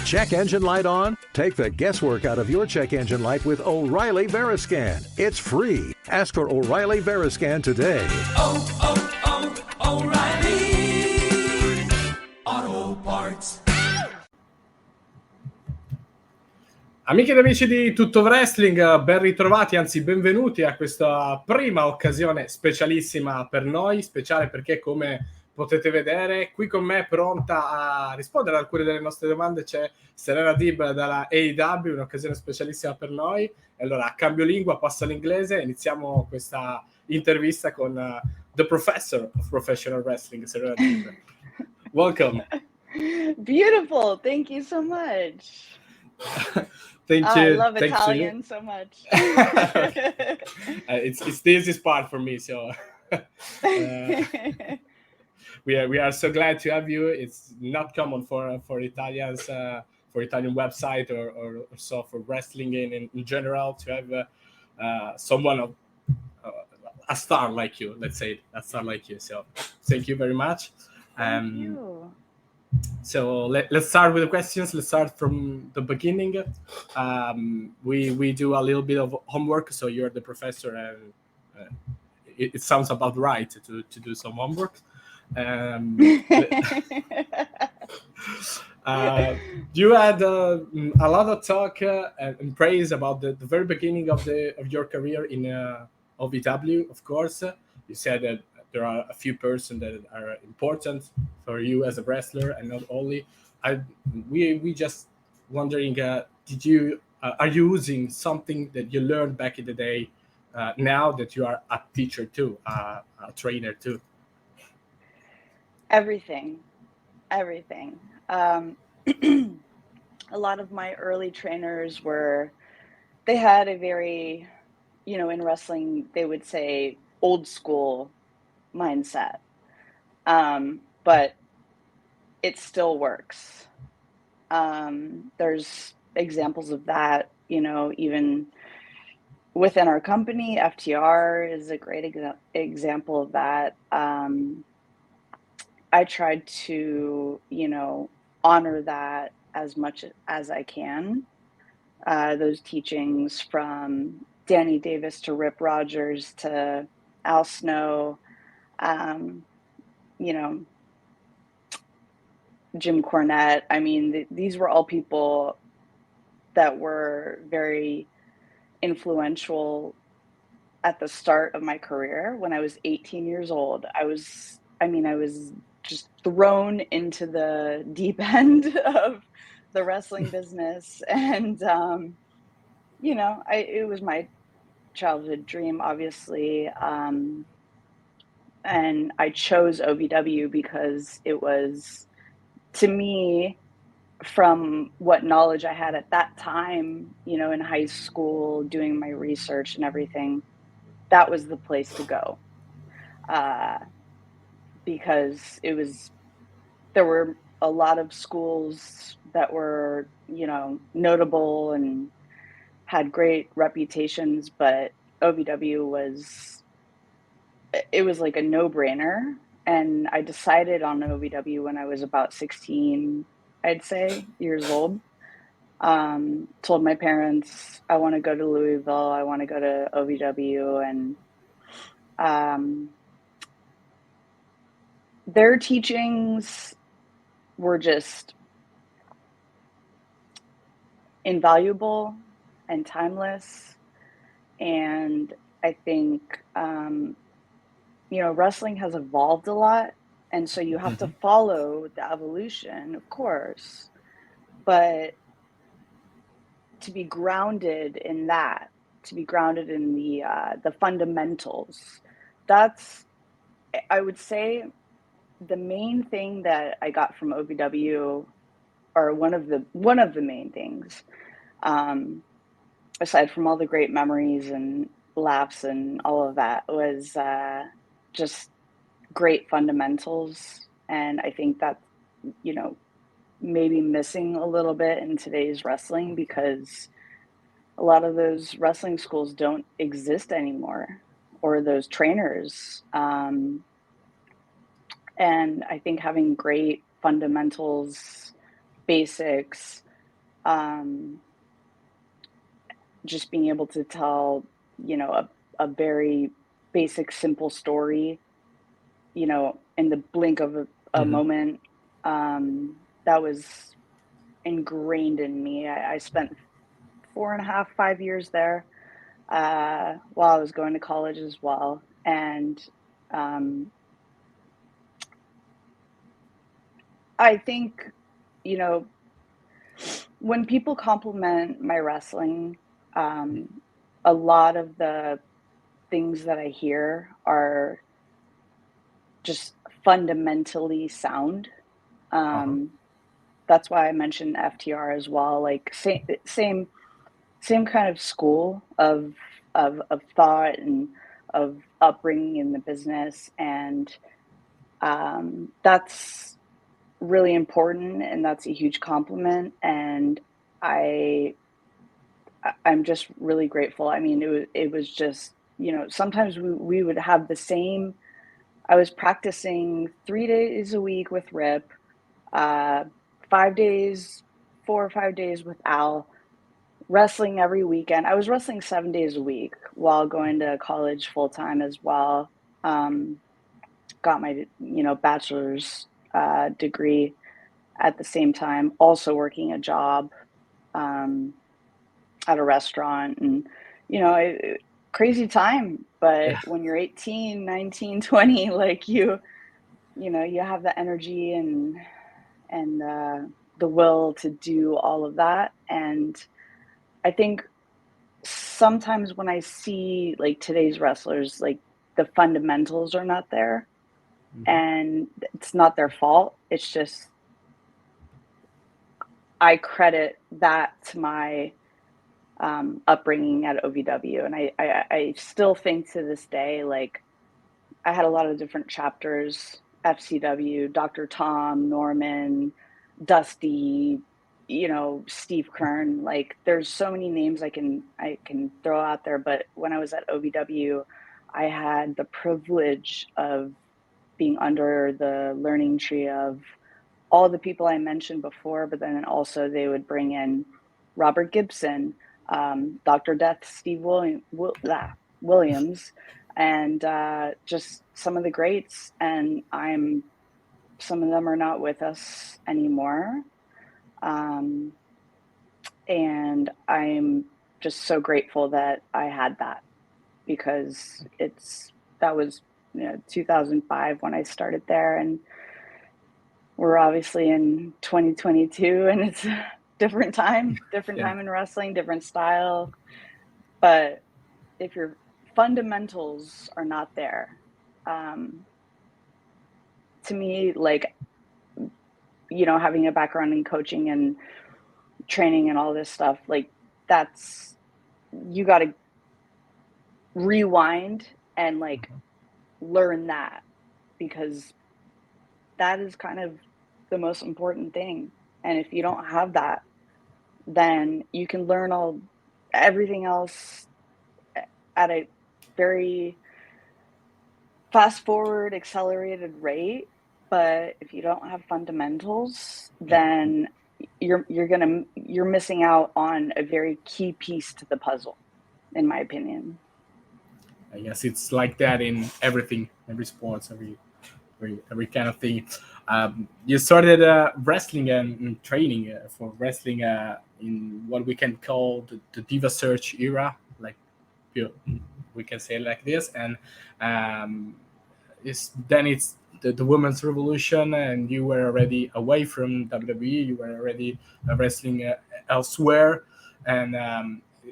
Check engine light on? Take the guesswork out of your check engine light with O'Reilly Veriscan. It's free. Ask for O'Reilly Veriscan today. O'Reilly Auto Parts. Amiche ed amici di Tutto Wrestling, ben ritrovati, anzi benvenuti a questa prima occasione specialissima per noi, speciale perché come potete vedere qui con me pronta a rispondere ad alcune delle nostre domande c'è Serena Deeb dalla AEW, un'occasione specialissima per noi. E allora cambio lingua, passo all'inglese, iniziamo questa intervista con the professor of professional wrestling, Serena Deeb. Welcome. Beautiful, thank you so much. Thank you. I love Thanks Italian so much. It's the easiest part for me, so we are so glad to have you. It's not common for Italians, for Italian website or so for wrestling in general to have someone of a star like you. Let's say a star like you. So thank you very much. Thank you. So let's start with the questions. Let's start from the beginning. We do a little bit of homework. So you're the professor, and it sounds about right to do some homework. You had a lot of talk and praise about the very beginning of your career in OVW. Of course, you said that there are a few persons that are important for you as a wrestler, and not only. We just wondering, did you are you using something that you learned back in the day? Now that you are a teacher too, a trainer too. Everything. A lot of my early trainers they had a very, in wrestling, they would say old school mindset. But it still works. There's examples of that, even within our company. FTR is a great example of that. I tried to, honor that as much as I can. Those teachings from Danny Davis to Rip Rogers to Al Snow, Jim Cornette. I mean, these were all people that were very influential at the start of my career. When I was 18 years old, I was just thrown into the deep end of the wrestling business. And, it was my childhood dream, obviously. And I chose OVW because it was, to me, from what knowledge I had at that time, in high school, doing my research and everything, that was the place to go. Because there were a lot of schools that were, notable and had great reputations, but OVW was like a no-brainer. And I decided on OVW when I was about 16, I'd say, years old. Told my parents, I want to go to Louisville, I want to go to OVW, and their teachings were just invaluable and timeless. And I think, wrestling has evolved a lot. And so you have to follow the evolution, of course. But to be grounded in that, to be grounded in the fundamentals, that's, I would say, the main thing that I got from OVW, or one of the main things, aside from all the great memories and laughs and all of that, was just great fundamentals. And I think that, maybe missing a little bit in today's wrestling, because a lot of those wrestling schools don't exist anymore, or those trainers. And I think having great fundamentals, basics, Just being able to tell, a very basic, simple story, in the blink of a Mhm. moment, that was ingrained in me. I spent 4.5, 5 years there, while I was going to college as well. And um, I think, you know, when people compliment my wrestling, um, a lot of the things that I hear are just fundamentally sound. Uh-huh. Um, that's why I mentioned FTR as well. Like same kind of school of thought and of upbringing in the business, and that's really important, and that's a huge compliment. And I I'm just really grateful. I mean, it was just, sometimes we would have the same. I was practicing 3 days a week with Rip, uh, 5 days, 4 or 5 days with Al, wrestling every weekend. I was wrestling 7 days a week while going to college full time as well. Um, got my, bachelor's degree at the same time, also working a job um, at a restaurant. And, crazy time. But Yeah. when you're 18, 19, 20, like you have the energy and the will to do all of that. And I think sometimes when I see like today's wrestlers, like the fundamentals are not there, Mhm. and it's not their fault. It's just I credit that to my upbringing at OVW, and I still think to this day, like I had a lot of different chapters, FCW, Dr. Tom, Norman, Dusty, Steve Kern. Like there's so many names I can throw out there, but when I was at OVW, I had the privilege of being under the learning tree of all the people I mentioned before, but then also they would bring in Robert Gibson, Dr. Death, Steve Williams, and just some of the greats. And some of them are not with us anymore. Um, and I'm just so grateful that I had that, because that was 2005 when I started there, and we're obviously in 2022, and it's a different Yeah. time in wrestling, different style. But if your fundamentals are not there, um, to me, like, having a background in coaching and training and all this stuff, like, that's, you got to rewind and like Mhm. learn that, because that is kind of the most important thing. And if you don't have that, then you can learn everything else at a very fast forward, accelerated rate. But if you don't have fundamentals, Yeah. then you're missing out on a very key piece to the puzzle, in my opinion. I guess it's like that in everything, every sports, every kind of thing. You started wrestling and training for wrestling in what we can call the Diva Search era, like you, we can say it like this, and um, it's the women's revolution, and you were already away from WWE. You were already wrestling elsewhere, and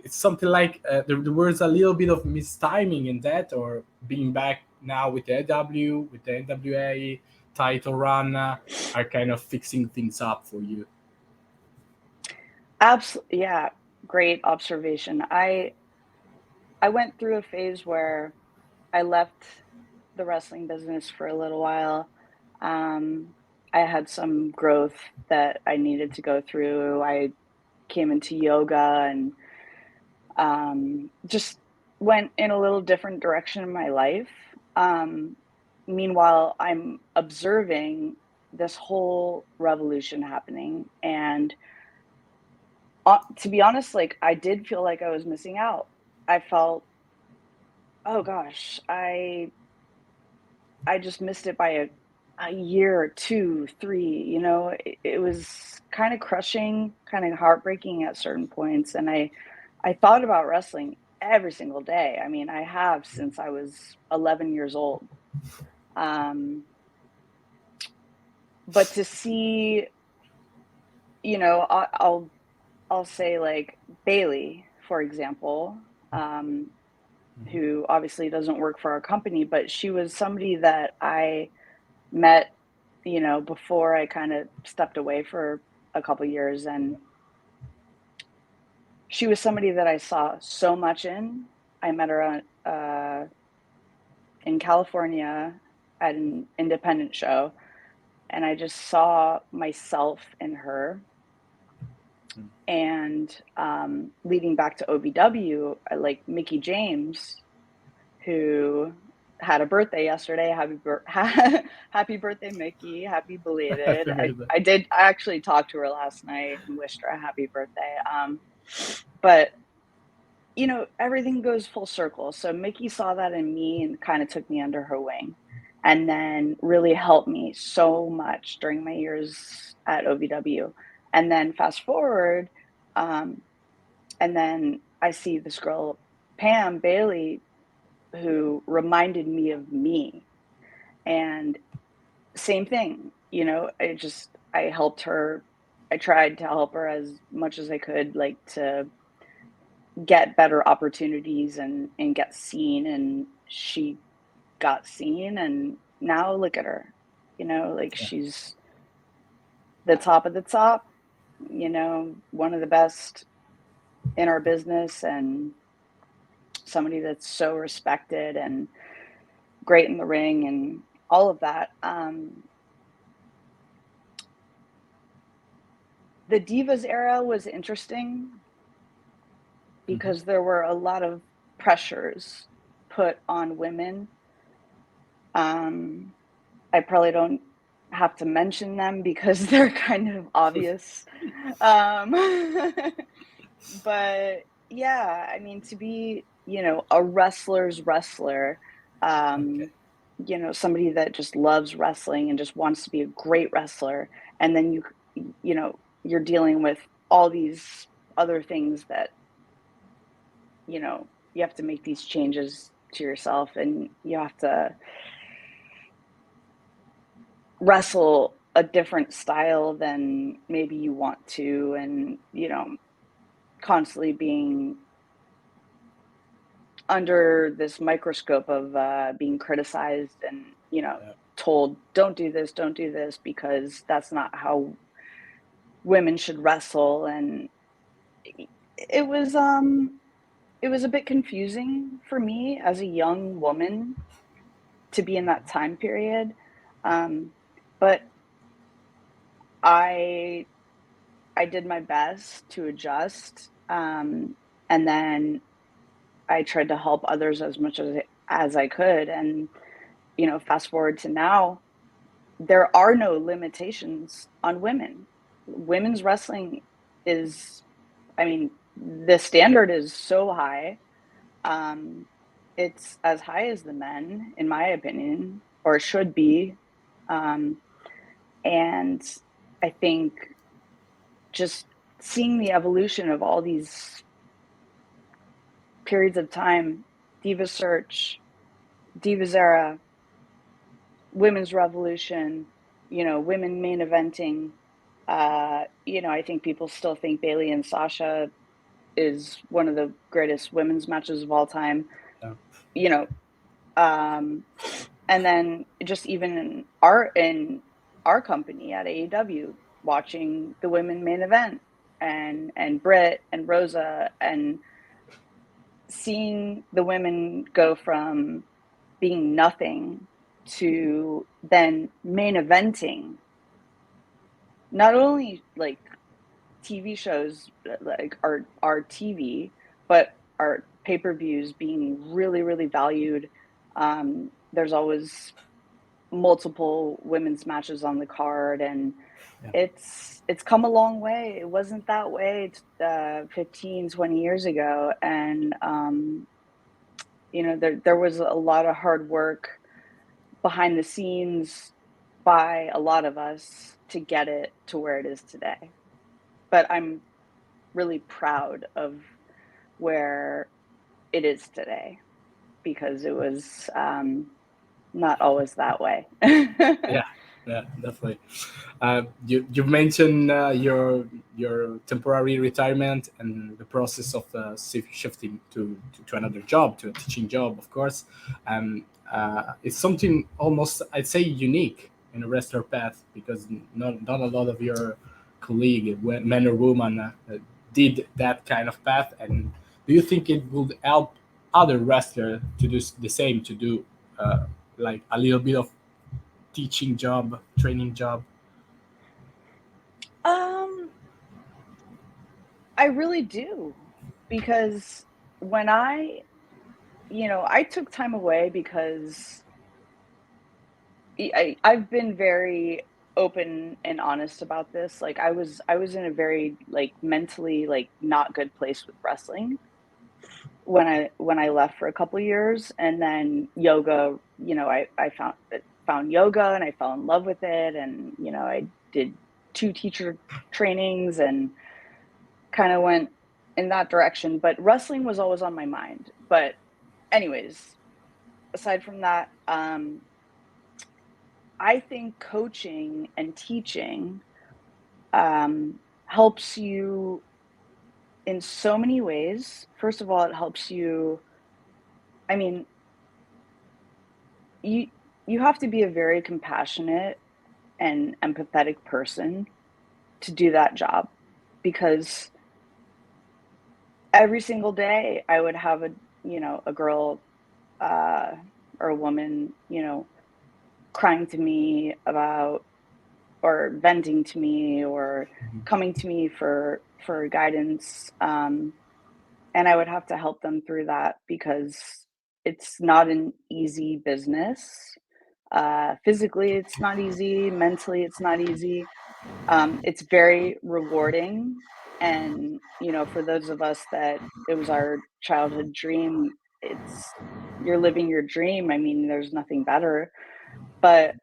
it's something like there was a little bit of mistiming in that, or being back now with the AEW, with the NWA title run, are kind of fixing things up for you. Absolutely, yeah, great observation. I went through a phase where I left the wrestling business for a little while. Um, I had some growth that I needed to go through. I came into yoga and just went in a little different direction in my life. Um, Meanwhile, I'm observing this whole revolution happening, and to be honest, like I did feel like I was missing out. I felt, oh gosh, I just missed it by a year, 2, 3, you know, it was kind of crushing, kind of heartbreaking at certain points. And I thought about wrestling every single day. I mean, I have since I was 11 years old. But to see, you know, I'll say like Bailey, for example, who obviously doesn't work for our company, but she was somebody that I met, you know, before I kind of stepped away for a couple years, and she was somebody that I saw so much in. I met her in California at an independent show, and I just saw myself in her. And leading back to OVW, I like Mickey James, who had a birthday yesterday. Happy birthday, Mickey. Happy belated. I actually talked to her last night and wished her a happy birthday. But you know, everything goes full circle. So Mickey saw that in me and kind of took me under her wing, and then really helped me so much during my years at OVW. And then fast forward, and then I see this girl, Pam Bailey, who reminded me of me. And same thing, you know, I helped her. I tried to help her as much as I could, like to get better opportunities and get seen. And she got seen, and now look at her, you know, like she's the top of the top, you know, one of the best in our business, and somebody that's so respected and great in the ring and all of that. The Divas era was interesting because there were a lot of pressures put on women. I probably don't have to mention them because they're kind of obvious. But yeah, I mean, to be, you know, a wrestler's wrestler, you know, somebody that just loves wrestling and just wants to be a great wrestler. And then you know, you're dealing with all these other things that, you know, you have to make these changes to yourself, and you have to wrestle a different style than maybe you want to, and, you know, constantly being under this microscope of being criticized and, you know, told, don't do this because that's not how women should wrestle. And it was a bit confusing for me as a young woman to be in that time period. But I did my best to adjust. And then I tried to help others as much as I could. And, you know, fast forward to now, there are no limitations on women. Women's wrestling is, I mean, the standard is so high. It's as high as the men, in my opinion, or should be. And I think just seeing the evolution of all these periods of time, Diva Search, Divas Era, Women's Revolution, you know, women main eventing, you know, I think people still think Bailey and Sasha is one of the greatest women's matches of all time, you know, and then just even in our company at AEW, watching the women main event and Britt and Rosa, and seeing the women go from being nothing to then main eventing, not only like TV shows like our TV, but our pay-per-views being really, really valued. There's always multiple women's matches on the card, and it's come a long way. It wasn't that way 15, 20 years ago. And, there was a lot of hard work behind the scenes by a lot of us to get it to where it is today. But I'm really proud of where it is today because it was not always that way. Yeah, definitely. You mentioned your temporary retirement and the process of shifting to another job, to a teaching job, of course. It's something almost, I'd say, unique in a wrestler path because not a lot of your colleague, men or women, did that kind of path. And do you think it would help other wrestlers to do the same, to do like a little bit of teaching job, training job? I really do, because when I took time away because I've been very open and honest about this. Like I was in a very like mentally like not good place with wrestling when I left for a couple of years, and then yoga, I found yoga and I fell in love with it, and I did 2 teacher trainings and kind of went in that direction, but wrestling was always on my mind. But anyways, aside from that, I think coaching and teaching helps you in so many ways. First of all, it helps you, I mean, you have to be a very compassionate and empathetic person to do that job, because every single day I would have a girl or a woman, crying to me about, or venting to me, or coming to me for guidance, and I would have to help them through that because it's not an easy business. Physically, it's not easy. Mentally, it's not easy. It's very rewarding, and for those of us that it was our childhood dream, you're living your dream. I mean, there's nothing better, but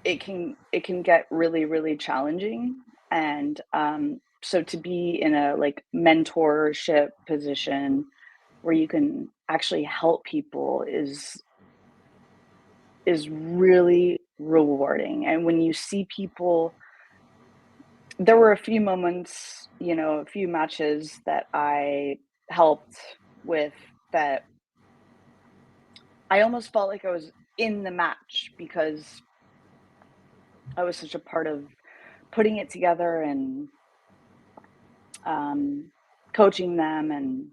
it can get really, really challenging. And so to be in a like mentorship position where you can actually help people is really rewarding. And when you see people, there were a few moments, a few matches that I helped with that I almost felt like I was in the match because I was such a part of putting it together and coaching them and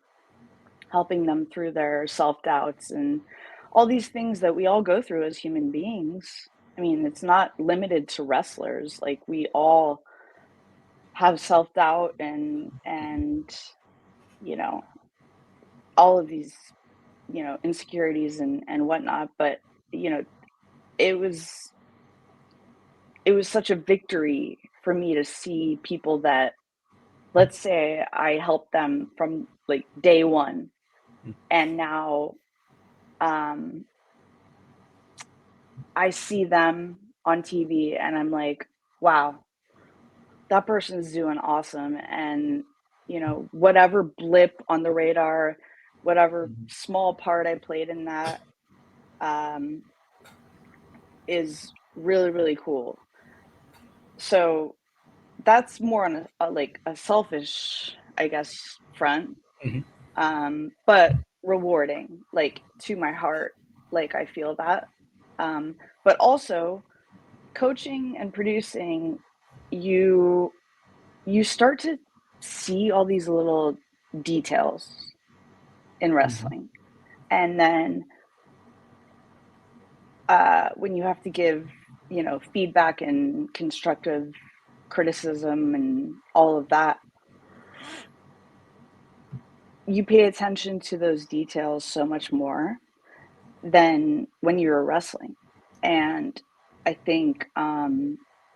helping them through their self-doubts and all these things that we all go through as human beings. I mean, it's not limited to wrestlers. Like we all have self-doubt and all of these, insecurities and whatnot. But, it was such a victory for me to see people that, let's say I helped them from like day one, and now I see them on TV and I'm like, wow, that person's doing awesome. And, whatever blip on the radar, whatever small part I played in that is really, really cool. So that's more on a selfish, I guess, front, but rewarding, like to my heart. Like I feel that. But also coaching and producing, you start to see all these little details in wrestling. And then when you have to give, feedback and constructive criticism and all of that, you pay attention to those details so much more than when you're wrestling. And I think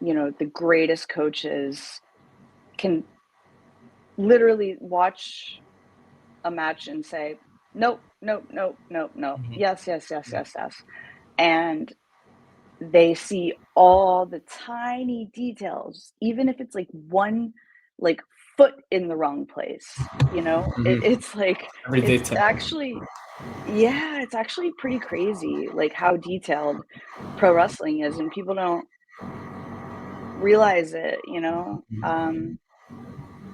the greatest coaches can literally watch a match and say, nope, nope, nope, nope, nope. Mhm. Yes, yes, yes, yes, yes. And they see all the tiny details, even if it's like one like foot in the wrong place, it's like, Every it's detail. actually, yeah, it's actually pretty crazy, like how detailed pro wrestling is, and people don't realize it,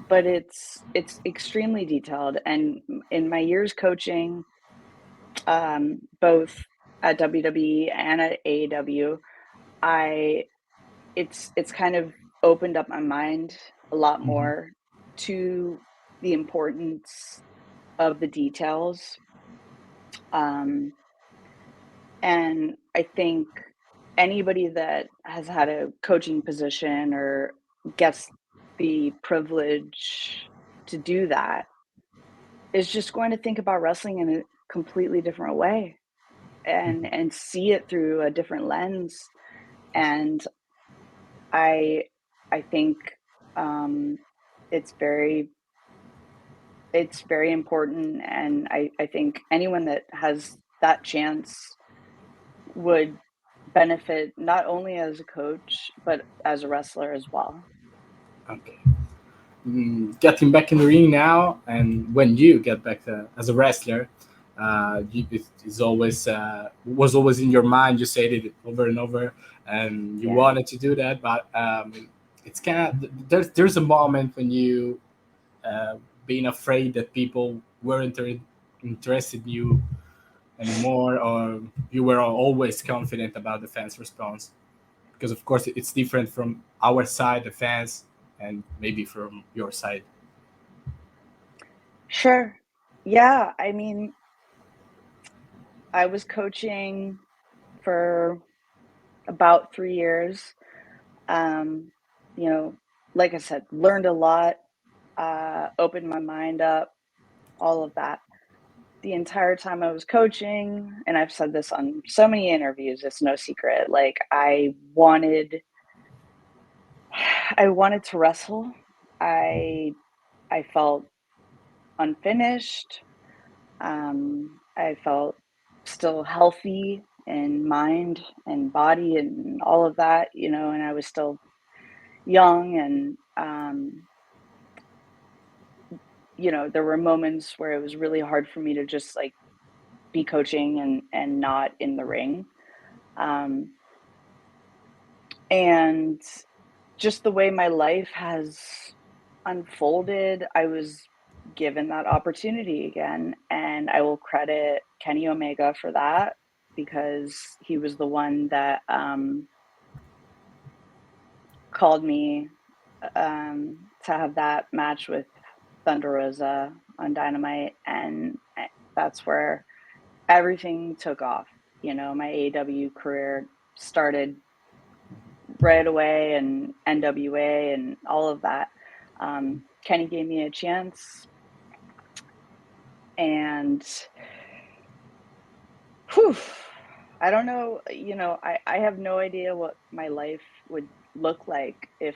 but it's extremely detailed. And in my years coaching, both at WWE and at AEW, I it's kind of opened up my mind a lot Mhm. more to the importance of the details. Um, and I think anybody that has had a coaching position or gets the privilege to do that is just going to think about wrestling in a completely different way and see it through a different lens. And I I think um, it's very important, and I think anyone that has that chance would benefit not only as a coach but as a wrestler as well. Okay. Getting back in the ring now, and when you get back as a wrestler, it is always was always in your mind. You said it over and over, and you Yeah. wanted to do that, but it's kind of there's a moment when you being afraid that people weren't interested in you anymore, or you were always confident about the fans' response, because of course it's different from our side, the fans, and maybe from your side. Sure. Yeah, I mean, I was coaching for about 3 years. Um, you know, like I said, learned a lot, opened my mind up, all of that. The entire time I was coaching, and I've said this on so many interviews, it's no secret, like, I wanted to wrestle. I felt unfinished. I felt still healthy in mind and body and all of that, and I was still young. And, there were moments where it was really hard for me to just like be coaching and not in the ring. Um, and just the way my life has unfolded, I was given that opportunity again. And I will credit Kenny Omega for that, because he was the one that called me to have that match with Thunder Rosa on Dynamite. And that's where everything took off. My AEW career started right away, and NWA and all of that. Kenny gave me a chance, and whew, I don't know, I have no idea what my life would look like if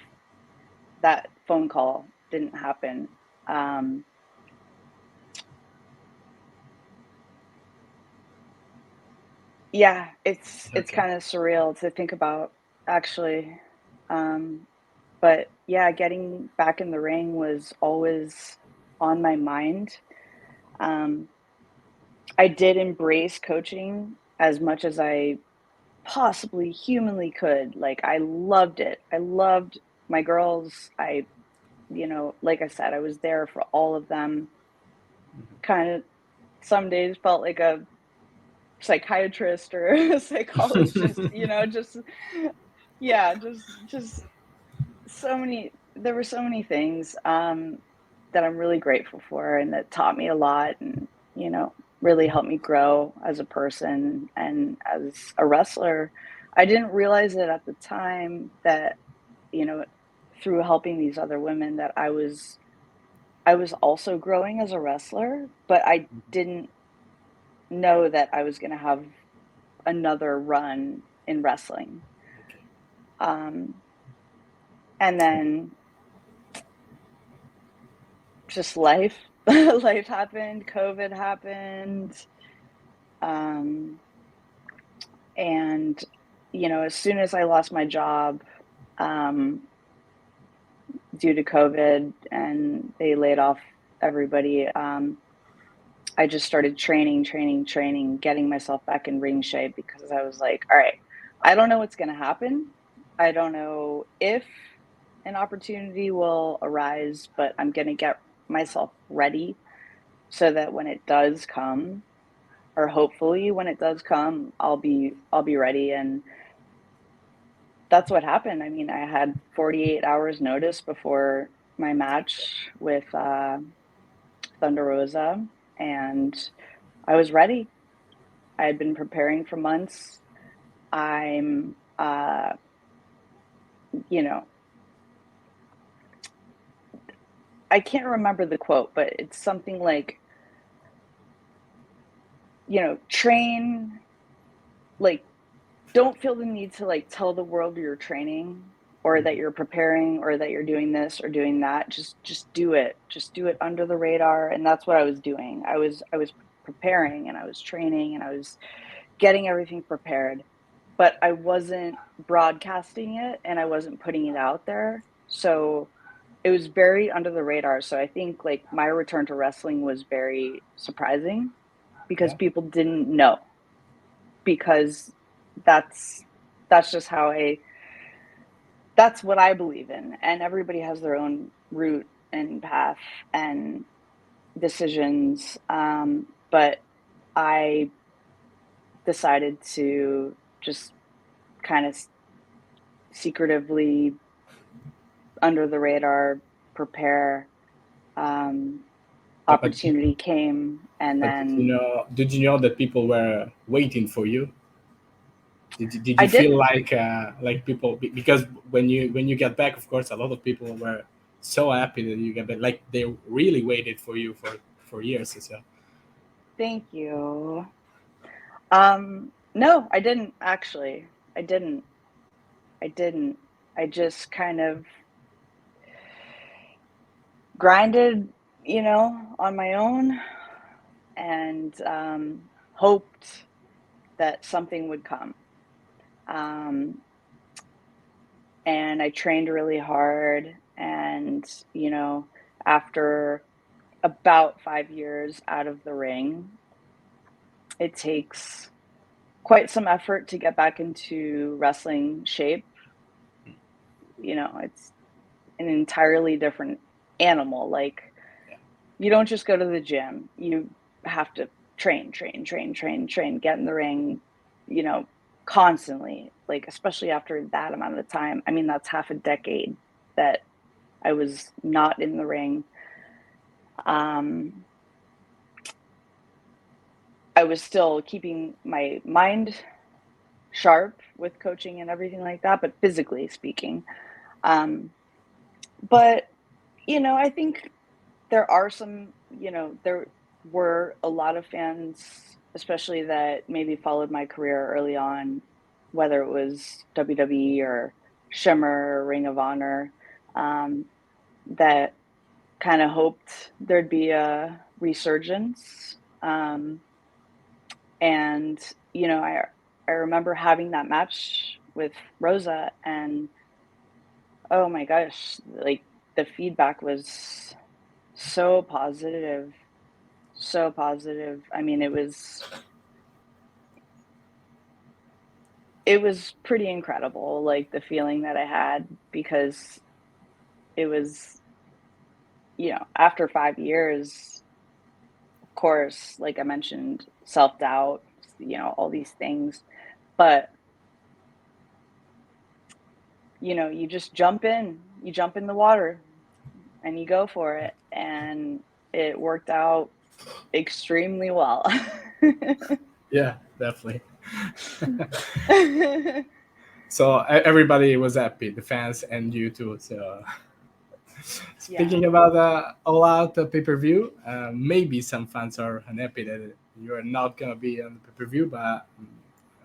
that phone call didn't happen. Um, yeah, it's Okay. kind of surreal to think about, actually. Um, but yeah, getting back in the ring was always on my mind. Um, I did embrace coaching as much as I possibly humanly could. Like, I loved it. I loved my girls. Like I said, I was there for all of them. Kind of some days felt like a psychiatrist or a psychologist, just yeah, just there were so many things that I'm really grateful for, and that taught me a lot, and really helped me grow as a person and as a wrestler. I didn't realize it at the time that, you know through helping these other women, that I was also growing as a wrestler, but I didn't know that I was going to have another run in wrestling. Okay. Um, And then just life happened, COVID happened. And, as soon as I lost my job, due to COVID and they laid off everybody, I just started training, getting myself back in ring shape, because I was like, all right, I don't know what's going to happen. I don't know if an opportunity will arise, but I'm going to get myself ready so that when it does come, or hopefully when it does come, I'll be ready. And that's what happened. I mean, I had 48 hours notice before my match with Thunder Rosa, and I was ready. I had been preparing for months. I'm, I can't remember the quote, but it's something like, train, like, don't feel the need to like tell the world you're training or that you're preparing or that you're doing this or doing that. Just do it. Just do it under the radar. And that's what I was doing. I was preparing and I was training and I was getting everything prepared, but I wasn't broadcasting it and I wasn't putting it out there. So it was very under the radar. So I think like my return to wrestling was very surprising because people didn't know, because that's just how that's what I believe in. And everybody has their own route and path and decisions. But I decided to just kind of secretively, under the radar, prepare. Opportunity came, and then did you know that people were waiting for you? Did you I feel like people, because when you get back, of course, a lot of people were so happy that you get back, like they really waited for you for years or so. Thank you. No, I didn't actually. I didn't. I just kind of grinded, on my own, and hoped that something would come. And I trained really hard, and, after about 5 years out of the ring, it takes quite some effort to get back into wrestling shape. It's an entirely different animal. Like, you don't just go to the gym. You have to train, get in the ring, constantly, like, especially after that amount of time. I mean, that's half a decade that I was not in the ring. I was still keeping my mind sharp with coaching and everything like that, but physically speaking. But, I think there are some, there were a lot of fans, especially that maybe followed my career early on, whether it was WWE or Shimmer or Ring of Honor, that kind of hoped there'd be a resurgence. And, I remember having that match with Rosa, and oh my gosh, like the feedback was so positive. I mean, it was pretty incredible, like the feeling that I had, because it was, after 5 years, of course, like I mentioned, self-doubt, all these things, but you just jump in the water and you go for it, and it worked out extremely well. Yeah, definitely. So everybody was happy, the fans and you too. So speaking about All Out pay-per-view, maybe some fans are unhappy that you're not gonna be on the pay-per-view, but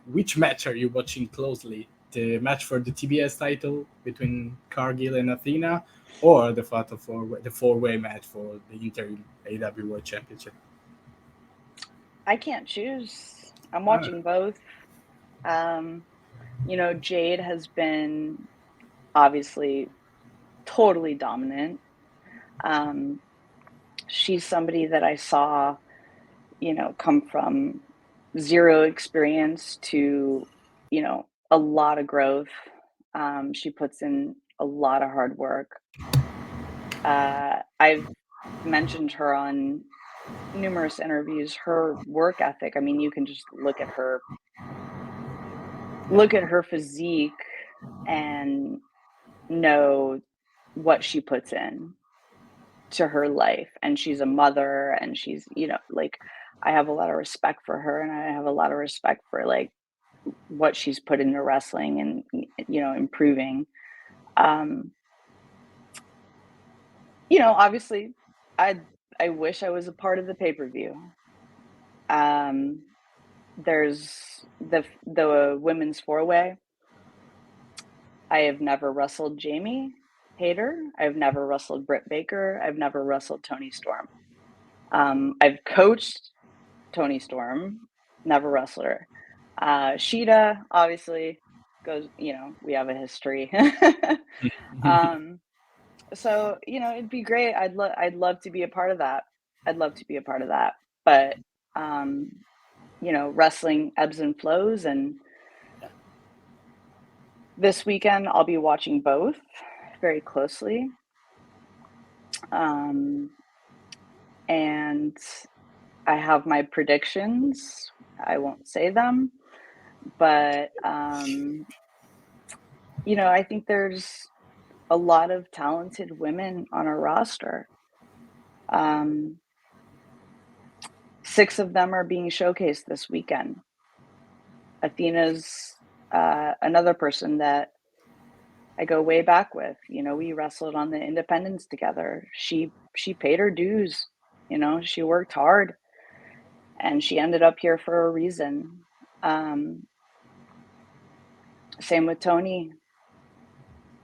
which match are you watching closely the match for the TBS title between Cargill and Athena, or the four-way match for the interim AEW World Championship? I can't choose. I'm watching both. Jade has been obviously totally dominant. She's somebody that I saw, come from zero experience to, a lot of growth. She puts in a lot of hard work. I've mentioned her on numerous interviews, her work ethic. I mean, you can just look at her physique and know what she puts in to her life. And she's a mother, and she's, I have a lot of respect for her, and I have a lot of respect for like what she's put into wrestling and, improving. Obviously I wish I was a part of the pay-per-view. There's the women's four-way. I have never wrestled Jamie Hayter. I've never wrestled Britt Baker. I've never wrestled Toni Storm. I've coached Toni Storm, never wrestled her. Sheeta obviously goes, we have a history. So, it'd be great. I'd love to be a part of that. But, wrestling ebbs and flows, and this weekend I'll be watching both very closely. And I have my predictions. I won't say them, but, I think there's a lot of talented women on our roster. 6 of them are being showcased this weekend. Athena's another person that I go way back with. We wrestled on the independents together. She paid her dues. She worked hard, and she ended up here for a reason. Same with Toni.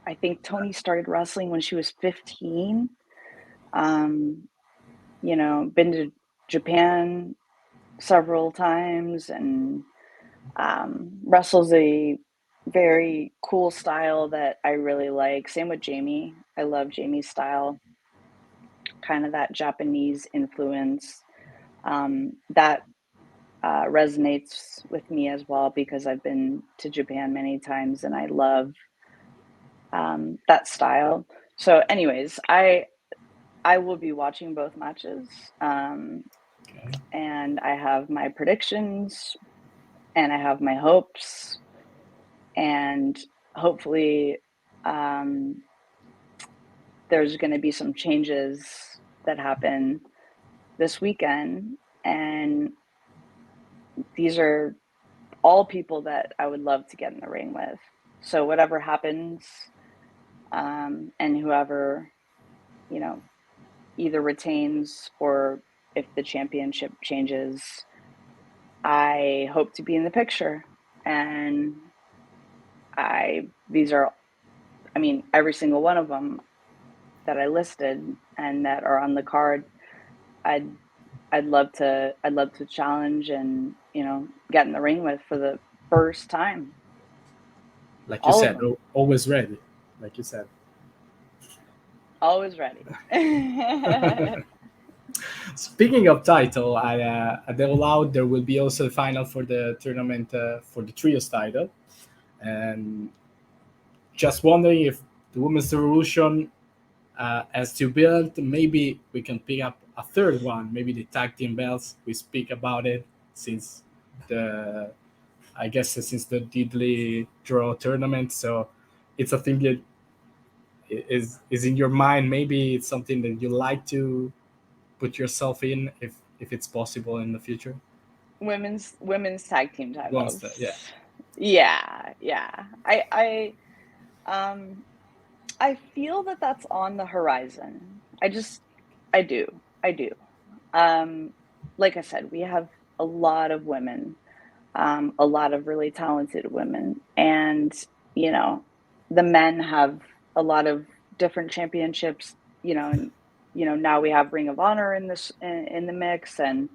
I think Toni started wrestling when she was 15. Been to Japan several times, and wrestles a very cool style that I really like. Same with Jamie. I love Jamie's style, kind of that Japanese influence. That resonates with me as well, because I've been to Japan many times and I love that style. So anyways, I will be watching both matches. And I have my predictions, and I have my hopes, and hopefully there's going to be some changes that happen this weekend, and these are all people that I would love to get in the ring with. So whatever happens, and whoever, either retains, or if the championship changes, I hope to be in the picture. And every single one of them that I listed and that are on the card, I'd love to challenge and, get in the ring with for the first time. Like you said, always ready. Like you said. Always ready. Speaking of title, at the All Out, there will be also a final for the tournament for the trios title. And just wondering if the Women's Revolution has to build, maybe we can pick up a third one, maybe the tag team belts. We speak about it since the Diddley Draw tournament. So it's a thing that is in your mind. Maybe it's something that you like to put yourself in, if it's possible in the future. Women's tag team titles. Yeah. I feel that that's on the horizon. I do. Like I said, we have a lot of women, a lot of really talented women, and you know, the men have a lot of different championships, you know, and, you know, now we have Ring of Honor in this, in the mix, and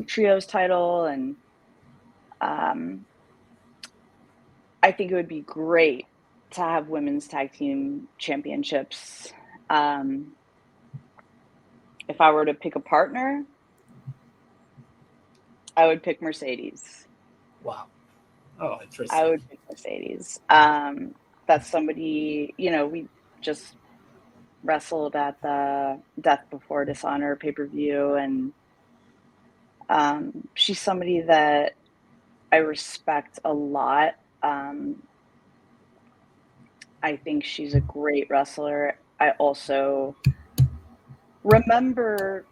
trios title. And I think it would be great to have women's tag team championships. If I were to pick a partner, I would pick Mercedes. Wow. Oh, I interesting. would pick Mercedes. That's somebody, you know, we just wrestled at the Death Before Dishonor pay-per-view, and she's somebody that I respect a lot. I think she's a great wrestler. I also remember,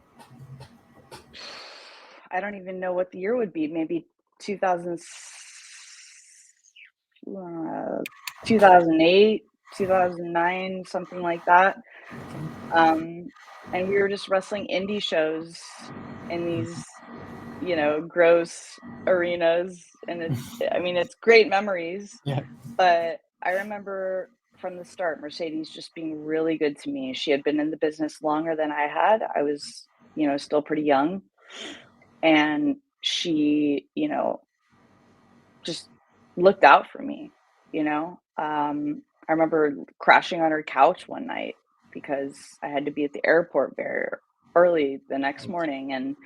I don't even know what the year would be, maybe 2008, 2009, something like that. And we were just wrestling indie shows in these, you know, gross arenas. And it's great memories. Yeah. But I remember from the start, Mercedes just being really good to me. She had been in the business longer than I had. I was, you know, still pretty young. And she, you know, just looked out for me, you know. I remember crashing on her couch one night because I had to be at the airport very early the next morning, and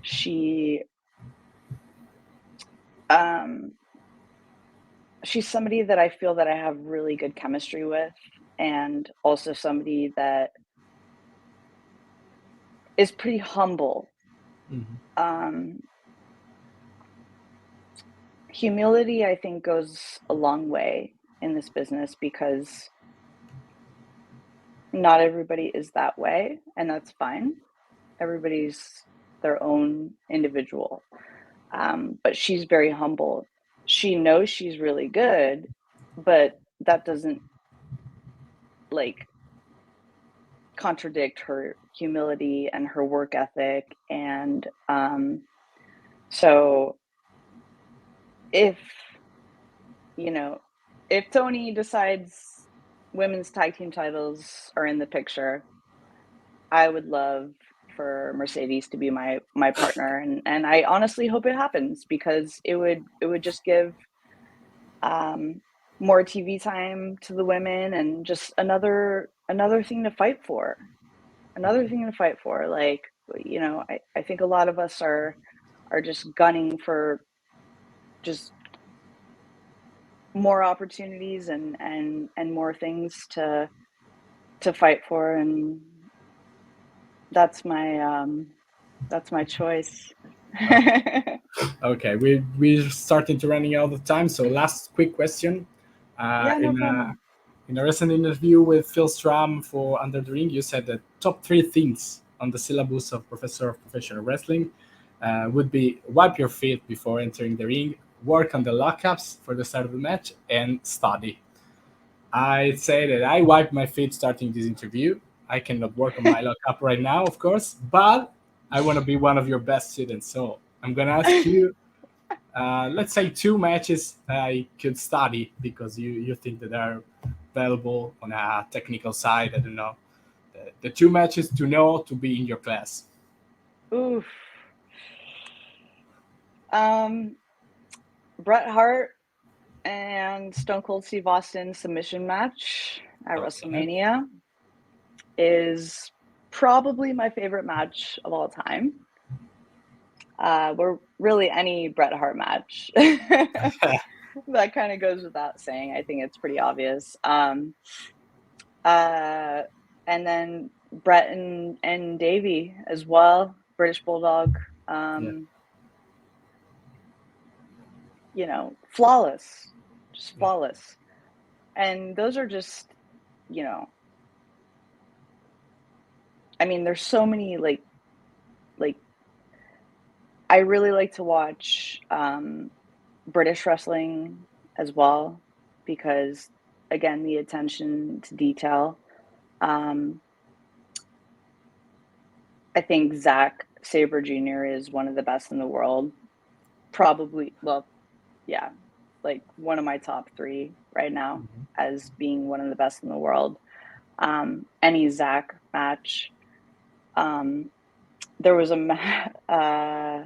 she's somebody that I feel that I have really good chemistry with, and also somebody that is pretty humble. Humility, I think, goes a long way in this business because not everybody is that way, and that's fine. Everybody's their own individual. But she's very humble. She knows she's really good, but that doesn't like contradict her humility and her work ethic. And so if, you know, if Tony decides women's tag team titles are in the picture, I would love for Mercedes to be my partner, and I honestly hope it happens because it would just give more TV time to the women, and just another thing to fight for. Like, you know, I think a lot of us are just gunning for just more opportunities and more things to fight for, and that's my choice. Okay, we're starting to running out of time. So last quick question. Yeah, no problem. In a recent interview with Phil Stram for Under the Ring, you said that top 3 things on the syllabus of Professor of Professional Wrestling would be wipe your feet before entering the ring, work on the lockups for the start of the match, and study. I'd say that I wiped my feet starting this interview. I cannot work on my lockup right now, of course, but I want to be one of your best students. So I'm going to ask you, let's say 2 matches I could study because you think that are valuable on a technical side. I don't know. The 2 matches to know to be in your class. Oof. Bret Hart and Stone Cold Steve Austin submission match at WrestleMania is probably my favorite match of all time. We're really any Bret Hart match. That kind of goes without saying. I think it's pretty obvious. And then Bret and Davey as well, British Bulldog. You know, flawless, just flawless. And those are just, you know, I mean, there's so many like I really like to watch British wrestling as well because, again, the attention to detail. I think Zack Sabre Jr. is one of the best in the world. Probably, well, yeah, like one of my top 3 right now as being one of the best in the world. Any Zach match. There was a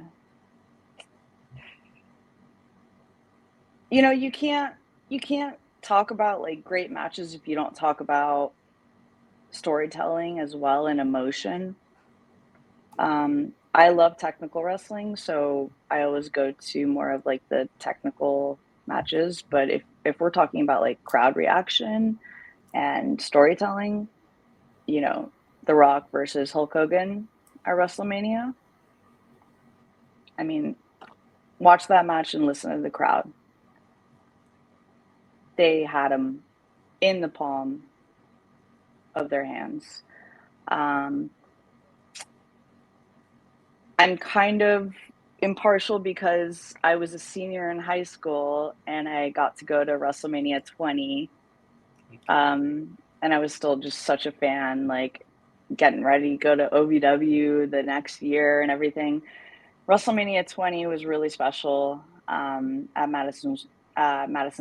you know, you can't talk about like great matches if you don't talk about storytelling as well and emotion. I love technical wrestling, so I always go to more of like the technical matches. But if we're talking about like crowd reaction and storytelling, you know, The Rock versus Hulk Hogan at WrestleMania. I mean, watch that match and listen to the crowd. They had him in the palm of their hands. I'm kind of impartial because I was a senior in high school and I got to go to WrestleMania 20. And I was still just such a fan, like getting ready to go to OVW the next year and everything. WrestleMania 20 was really special at Madison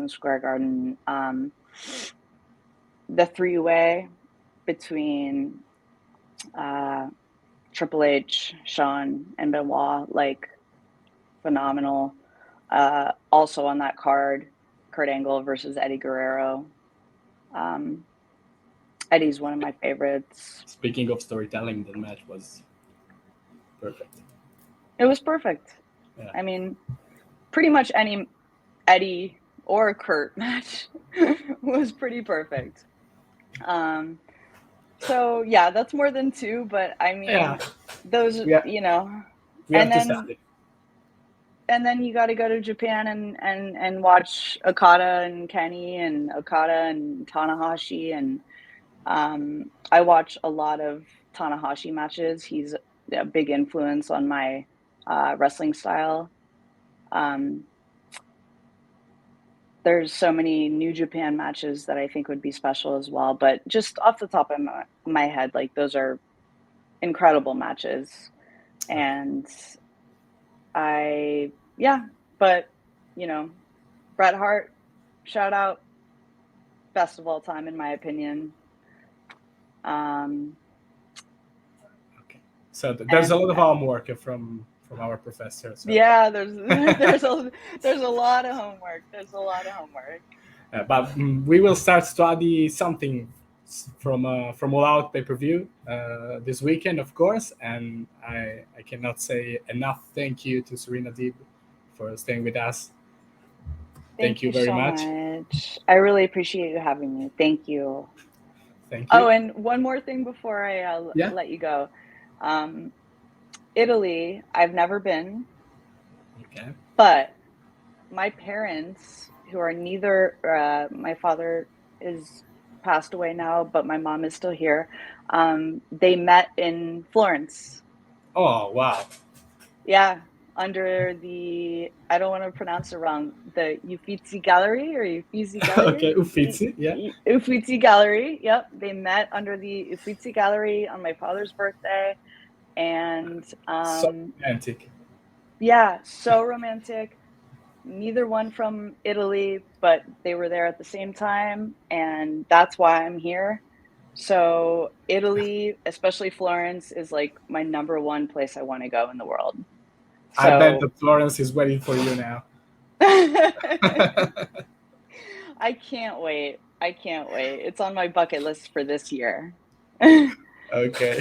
Square Garden. The three-way between Triple H, Shawn, and Benoit, like phenomenal. Also on that card, Kurt Angle versus Eddie Guerrero. Eddie's one of my favorites. Speaking of storytelling, the match was perfect. It was perfect. Yeah. I mean, pretty much any Eddie or Kurt match was pretty perfect. So yeah, that's more than 2, but I mean, those, you know, and then you got to go to Japan and watch Okada and Kenny and Okada and Tanahashi. And I watch a lot of Tanahashi matches. He's a big influence on my wrestling style. There's so many New Japan matches that I think would be special as well. But just off the top of my head, like those are incredible matches. And but you know, Bret Hart, shout out, best of all time in my opinion. Okay, so there's a lot of homework from our professor. So. Yeah, there's a lot of homework. There's a lot of homework. But we will start study something from All Out pay-per-view this weekend, of course. And I cannot say enough thank you to Serena Deeb for staying with us. Thank you very so much. I really appreciate you having me. Thank you. Thank you. Oh, and one more thing before I let you go. Italy, I've never been. Okay. But my parents, who are neither, my father is passed away now, but my mom is still here. They met in Florence. Oh, wow. Yeah, under the, I don't want to pronounce it wrong, the Uffizi Gallery or Uffizi Gallery? Okay, Uffizi, yeah. Uffizi Gallery, yep. They met under the Uffizi Gallery on my father's birthday. And so romantic. Yeah, so romantic. Neither one from Italy, but they were there at the same time, and that's why I'm here. So Italy, especially Florence, is like my number 1 place I want to go in the world. So, I bet that Florence is waiting for you now. I can't wait. It's on my bucket list for this year. Ok,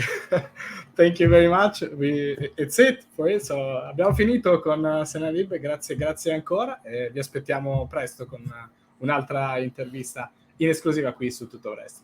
thank you very much. It's it for it. So, abbiamo finito con Serena Deeb. Grazie ancora e vi aspettiamo presto con un'altra intervista in esclusiva qui su TWDS.